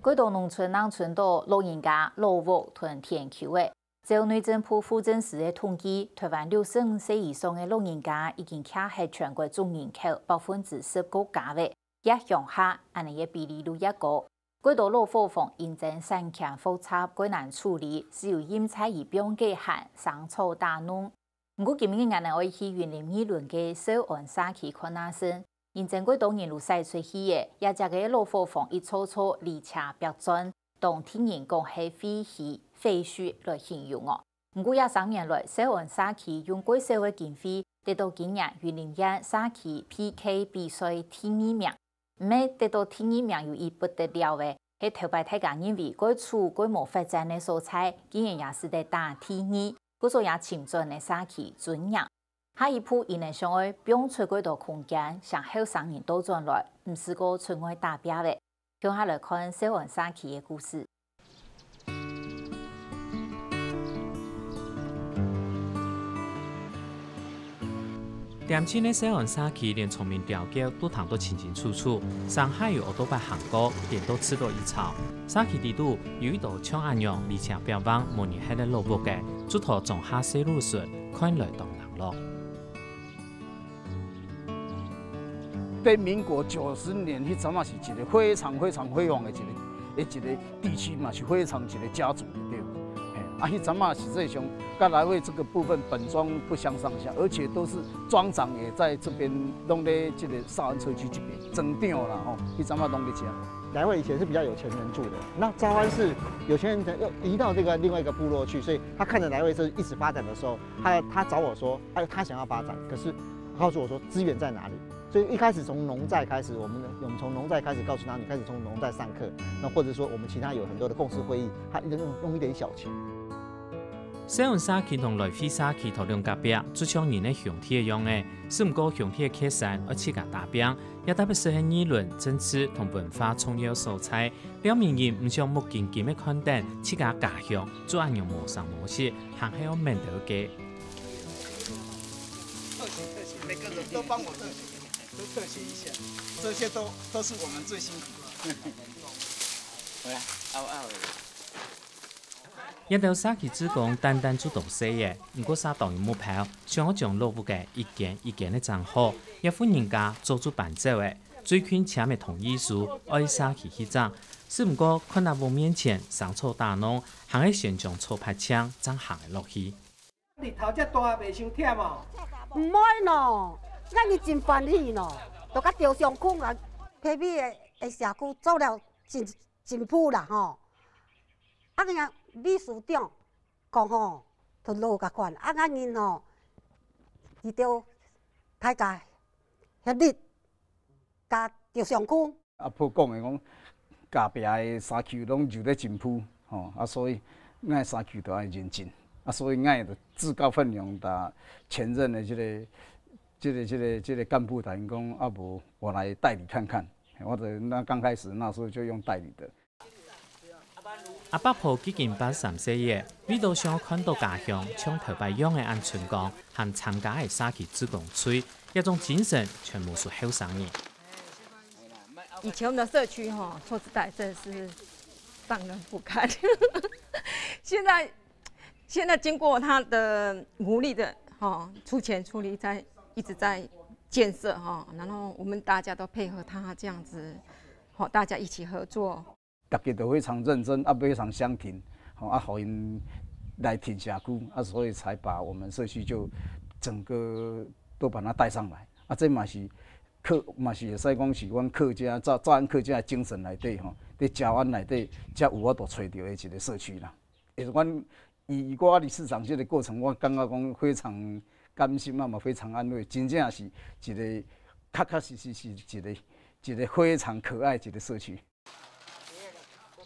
许多农村人村到老人家老屋囤田丘的。就内政部户政司的统计，台湾65岁以上的老人家已经卡喺全国总人口19%价位，也乡下安尼嘅比例愈越高。许多老伙房因真产权复杂，艰难处理，只有腌菜而不用给hạn生草大农。不过今日我哋可去云林议论嘅小安社区看下先，因真许多年路晒出去嘅，也只个老伙房一撮撮离车标准，当天人讲系废墟来形容哦。不过也3年来，小安社区用过少嘅经费，得到今年云林县社区 PK 比赛第2名。唔系得到第2名有伊不得了嘅，喺头摆大家认为该处规模发展嘅所在，竟然也是得打第2，故所也请准嘅社区尊严。下一步因能想要用出几多空间，向后生人倒转来，唔是个纯爱打标嘅。向下来看小安社区嘅故事。点清的小安社区连聪明调教都谈得清清楚楚，上海有多摆行过，点都吃到一草。社区地度有一道像安样，而且标榜模拟喺个老屋嘅，主头种下西路顺，看来当人咯。在民国90年，迄阵啊是一个非常辉煌的一个地区嘛，是非常一个家族的对。迄阵啊，实际上跟来位这个部分本庄不相上下，而且都是庄长也在这边，拢在这个少安社区这边增长啦吼。迄阵啊，拢在这。来位以前是比较有钱人住的，那昭安是有钱人又移到这个另外一个部落去，所以他看着来位是一直发展的时候，他找我说，他想要发展，可是告诉我说资源在哪里。所以一开始从农在开始，我们从农在开始告诉他，你开始从农在上课，那或者说我们其他有很多的共识会议，他用一点小钱。小安社区同来菲社区头两隔壁，就像人的兄弟一样的，是唔过兄弟的客山而起家打拼，也特别适合议论政治同文化重要素材。两名人唔像目前咁嘅看待，起家家乡做安样模上模式，还系要面对嘅。特写，每个人都帮我都特写一下，这些都是我们最辛苦的。回来，一道社区职工单单做东西嘅，唔过啥当然目标，想要将老屋嘅一件一件的整好，也欢人家做出伴奏嘅。最近签嘅同意书，爱社区去整，是唔过看到屋面前生草大弄，还系先将草拍枪整行落去。日头遮大袂伤忝哦。唔爱喏，咱日真欢喜喏，都甲朝上区啊，偏僻的社区做了真富啦吼。啊个秘书长讲吼，都落甲款，啊个因吼，伊着大家协力，甲朝上区。普讲的讲，隔壁的社区拢住咧真富，吼所以咱社区都爱认真。所以俺的自告奋勇的前任的这个干部谈讲，无我来代理看看，或者那刚开始那时候就用代理的。阿伯婆已经83岁耶，你都想看到家乡像头摆样的安春光和参加的社区职工吹，一种精神全部是后生人。以前我们的社区说实在真是让人不堪，现在经过他的努力的出钱出力，一直在建设然后我们大家都配合他这样子，大家一起合作。大家都非常认真，非常相挺，互因来挺社区，所以才把我们社区就整个都把它带上来。这嘛是会使讲是阮客家早安客家的精神内底在嘉安内底才有我都找到的一个社区啦。也是阮以我理事长这个过程，我感觉讲非常甘心嘛非常安慰，真正是一个确实是一个非常可爱一个社区。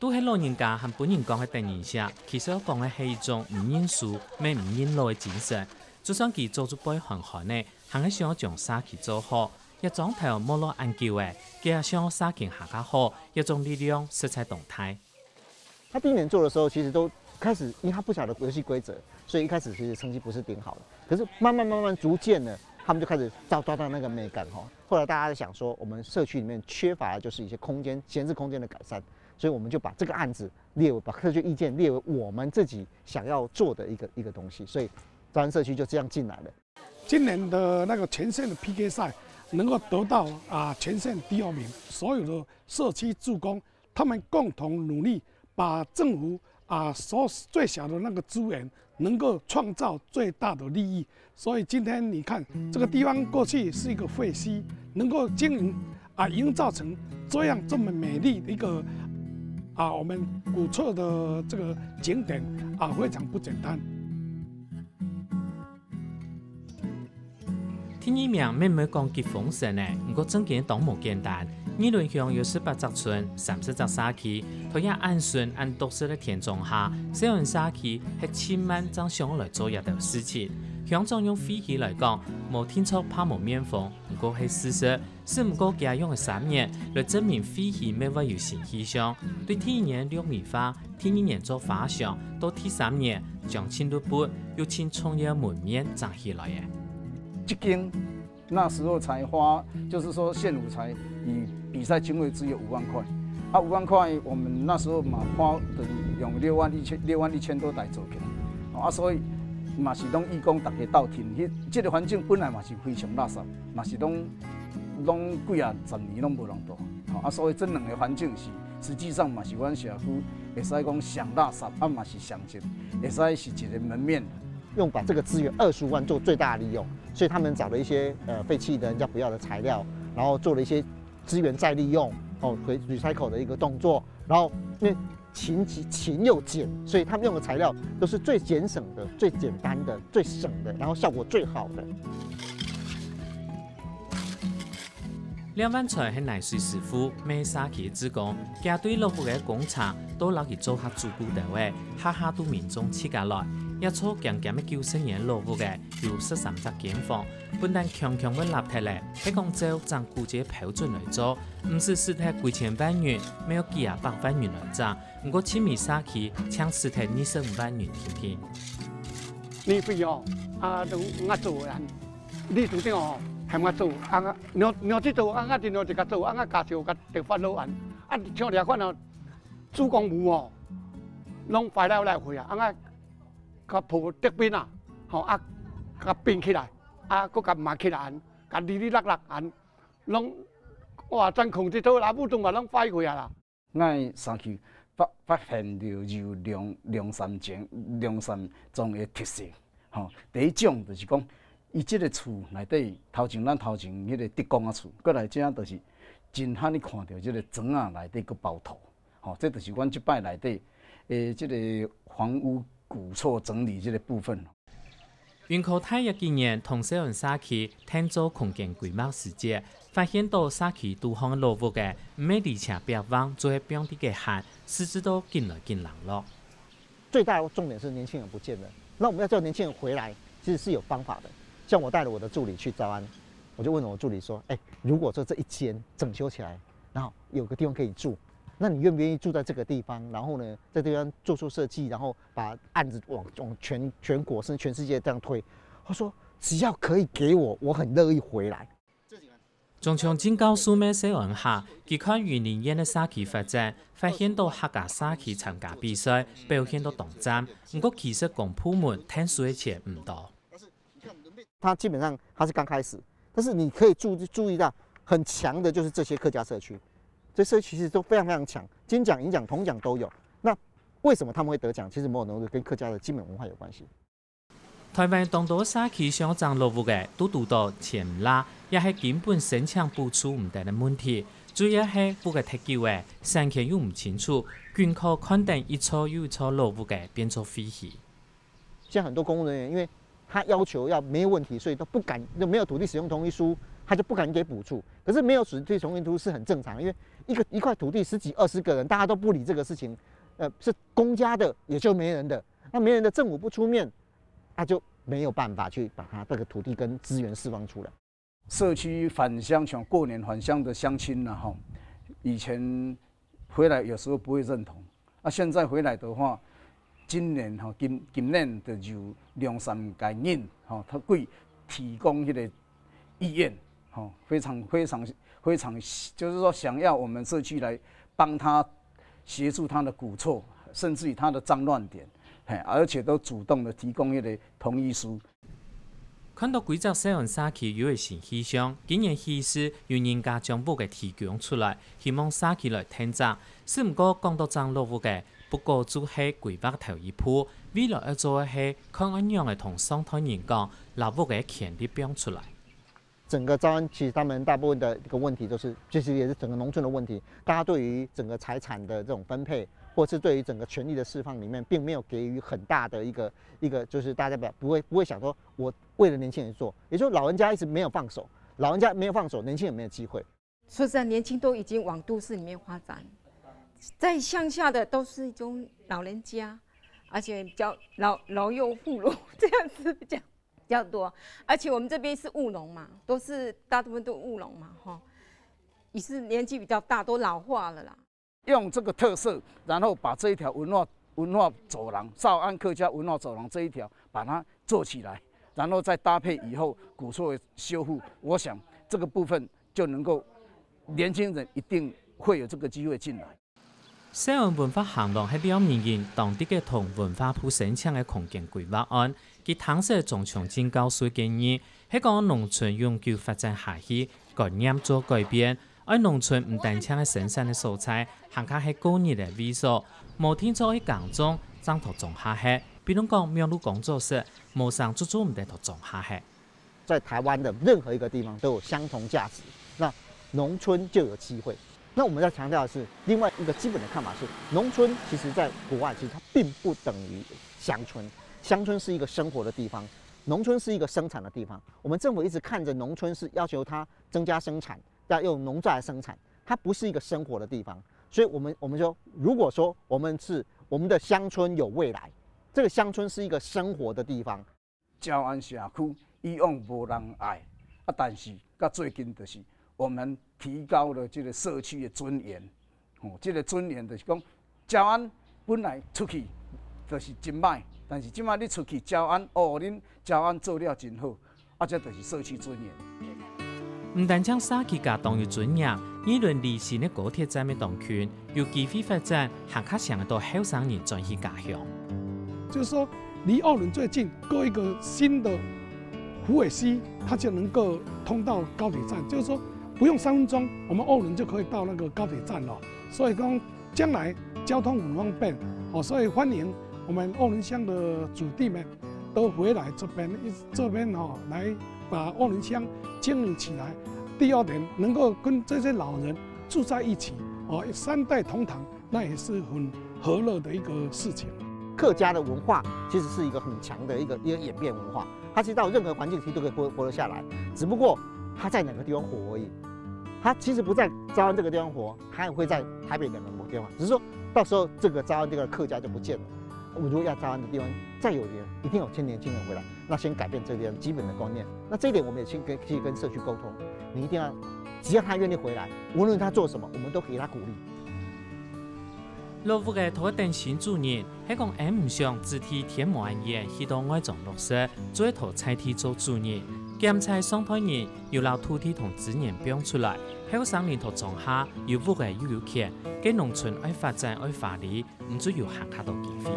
都喺老人家和本人讲嘅第二下，其实我讲嘅係一種唔認輸、咩唔認老嘅精神。就算佢做出杯寒寒呢，還係想要將社區做好。一種頭冇落研究嘅，佢係想社區行較好，一種力量色彩動態。他第1年做的時候，其實都開始，因為他不曉得遊戲規則，所以一開始其實成績不是頂好的。可是慢慢逐漸的，他们就开始抓到那个美感哈。后来大家在想说，我们社区里面缺乏的就是一些空间闲置空间的改善，所以我们就把这个案子把社区意见列为我们自己想要做的一个东西，所以昭安社区就这样进来了。今年的那个全县的 PK 赛能够得到全县第2名，所有的社区志工他们共同努力，把政府最小的那个资源能够创造最大的利益。所以今天你看这个地方过去是一个废墟，能够经营营造成这么美丽的一个我们古厝的这个景点非常不简单。天意名妹妹讲极丰盛呢，不过整件都无简单。二轮乡有18只村、30只社区，都也按顺按独式的田种下，小人社区係千萬張上來做一條事情。鄉長用飛機來講，無天初怕無面風，不過係事實。是唔過家用嘅3年來證明飛機未會有新氣象。對第1年6米花，第2年做花香，到第3年將青綠布又青創業門面長起來嘅。这间那时候才花，就是说县府才以比赛经费只有5万块，5万块我们那时候嘛花的用6万1千多台做起来，所以嘛是拢义工大家斗挺，这个环境本来嘛是非常垃圾，嘛是拢几10年拢无人住，所以这2个环境是实际上嘛是阮社区会使讲上垃圾，嘛是上净，会使是一个门面。用把这个资源25万做最大的利用，所以他们找了一些废弃的人家不要的材料，然后做了一些资源再利用recycle 的一个动作，然后因为勤又俭，所以他们用的材料都是最节省的、最简单的、最省的，然后效果最好的。兩萬才係泥水師傅，咩社區職工，家對落戶嘅工廠都留佢做下主顧地位，下都民眾起家來。一初漸漸嘅90年落戶嘅有13隻間房，本但強嘅立體咧，係講照正顧者標準嚟做，唔是實體幾千萬元，沒有幾百萬元嚟賺，不過青米社區搶實體25萬元天。你非哦，都我做人，你做啲哦。係我做，鳥子做，我哋鳥一個做，我家少個地法老人，像啲款哦，主公務哦，攏快來回啊，個鋪得邊啊，個變起來，個抹起來，個哩甩攏，哇，真控制到，那不動話攏快回啊啦。我上去發現到有兩三種嘅特色，第一種就是講。伊即個厝內底，咱頭前迄個德公仔厝，過來這就是真罕你看到即個磚仔內底個包土，這就是阮即擺內底即個房屋古厝整理即個部分。雲科大約今年同小人社區聽做空間規劃時節，發現到社區多項落戶嘅唔係離牆邊網做喺邊啲嘅限，實質都進來人咯。最大的重點是年輕人不見了，那我們要叫年輕人回來，其實是有方法的。像我帶了我的助理去昭安，我就問我助理說：“如果說這一間整修起來，然後有個地方可以住，那你願不願意住在這個地方？然後呢，在這地方做出設計，然後把案子往全國甚至全世界這樣推？”他說：“只要可以給我，我很樂意回來。”中長警告蘇美小人下，佢看20年嘅社區發展，發現到客家社區參加比賽，表現到動讚，不過其實公部門聽數嘅錢唔多。它基本上它是剛開始，但是你可以注意到很強的就是這些客家社區，這社區其實都非常非常強，金獎、銀獎、銅獎都有。那為什麼他們會得獎？其實某種程度跟客家的基本文化有關係。台灣當多社區想漲落戶嘅都讀到錢唔拉，也係根本申請補助唔得嘅問題。主要係戶嘅設計嘅產權又唔清楚，均靠肯定一錯又一錯落戶嘅變做廢棄。現在很多公務人員因為他要求要沒有問題，所以都不敢，就沒有土地使用同意書，他就不敢給補助。可是沒有土地同意書是很正常，因為一塊土地10幾20個人，大家都不理這個事情，是公家的也就沒人的，那沒人的政府不出面，他就沒有辦法去把他這個土地跟資源釋放出來。社區返鄉，像過年返鄉的鄉親啦，哈，以前回來有時候不會認同，現在回來的話。今年今年就有2、3個人，他會提供迄個意愿，非常，就是说想要我们社区来帮他协助他的鼓噪，甚至于他的脏乱点，而且都主动的提供迄个同意书。看到几只西岸社区有的新气象，今年喜事有人家将物嘅提供出来，希望社区来添杂。是毋过讲到涨落物嘅，不过只系规划头一步，未来要做嘅系看安样嘅同商台人讲，老物嘅潜力表出来。整个招安其实他们大部分的一个问题都是，其实也是整个农村的问题。大家对于整个财产的这种分配，或是对于整个权力的释放里面，并没有给予很大的一个，就是大家不会想说，我为了年轻人做，也就是老人家一直没有放手，老人家没有放手，年轻人没有机会。说实在，年轻都已经往都市里面发展，在乡下的都是一种老人家，而且比较老幼妇孺这样子比较多，而且我们这边是务农嘛，大部分都务农嘛，也是年纪比较大，都老化了啦。用这个特色，然后把这一条文化走廊，兆安客家文化走廊这一条，把它做起来，然后再搭配以后古厝的修复，我想这个部分就能够，年轻人一定会有这个机会进来。西岸文化行动係兩年前當地嘅同文化部申請嘅空間規劃案，佢當時仲從政教署建議，係講農村永久發展下去，概念做改變。而農村唔單止係生產嘅素材，行卡係工業嘅위所，無天做喺港中，爭頭種下係，比如講苗栗工作室，無上足足唔得頭種下係。在台灣的任何一個地方都有相同價值，那農村就有機會。那我們要強調的是，另外一個基本的看法是，農村其實在國外其實它並不等於鄉村，鄉村是一個生活的地方，農村是一個生產的地方。我們政府一直看着農村是要求它增加生產，要用農作來生產，它不是一個生活的地方。所以我們說，如果說我們的鄉村有未來，這個鄉村是一個生活的地方。招安社區以往無人愛，但是到最近就是我們提高了這個社區的尊嚴，這個尊嚴就是講，招安本來出去就是真歹，但是即擺你出去招安，恁招安做了真好，這就是社區尊嚴。唔單將社區家當有尊嚴，議論離線嘅高鐵站嘅當權，有機會發展行卡上到後生人轉去家鄉。就是說，離奧倫最近，過一個新的虎尾溪，它就能夠通到高鐵站，就是說不用3分鐘，我們奧倫就可以到那個高鐵站了。所以講將來交通很方便，所以歡迎我們奧倫鄉的子弟們都回來這邊來把奧倫鄉經營起來。第二點，能夠跟這些老人住在一起，3代同堂，那也是很和樂的一個事情。客家的文化其實是一個很強的一個演變文化，它其實到任何環境其實都可以活得下來，只不過它在哪個地方活而已。它其實不在招安這個地方活，它也會在台北的某個地方，只是說到時候這個招安這個客家就不見了。我們如果要招安的地方再有人，一定有年輕人回來，那先改變這個基本的觀念。那這一點我們也先可以跟社區溝通，你一定要，只要他願意回來，無論他做什麼，我們都給他鼓勵。落戶嘅頭一定選主任係講唔想肢體填滿嘢去到外種落實，做一頭菜體做主任，檢查上台人要留土地同資源表出來，後生年頭種下要戶嘅要有權，給農村愛發展愛發力，唔只要行下到幾飛。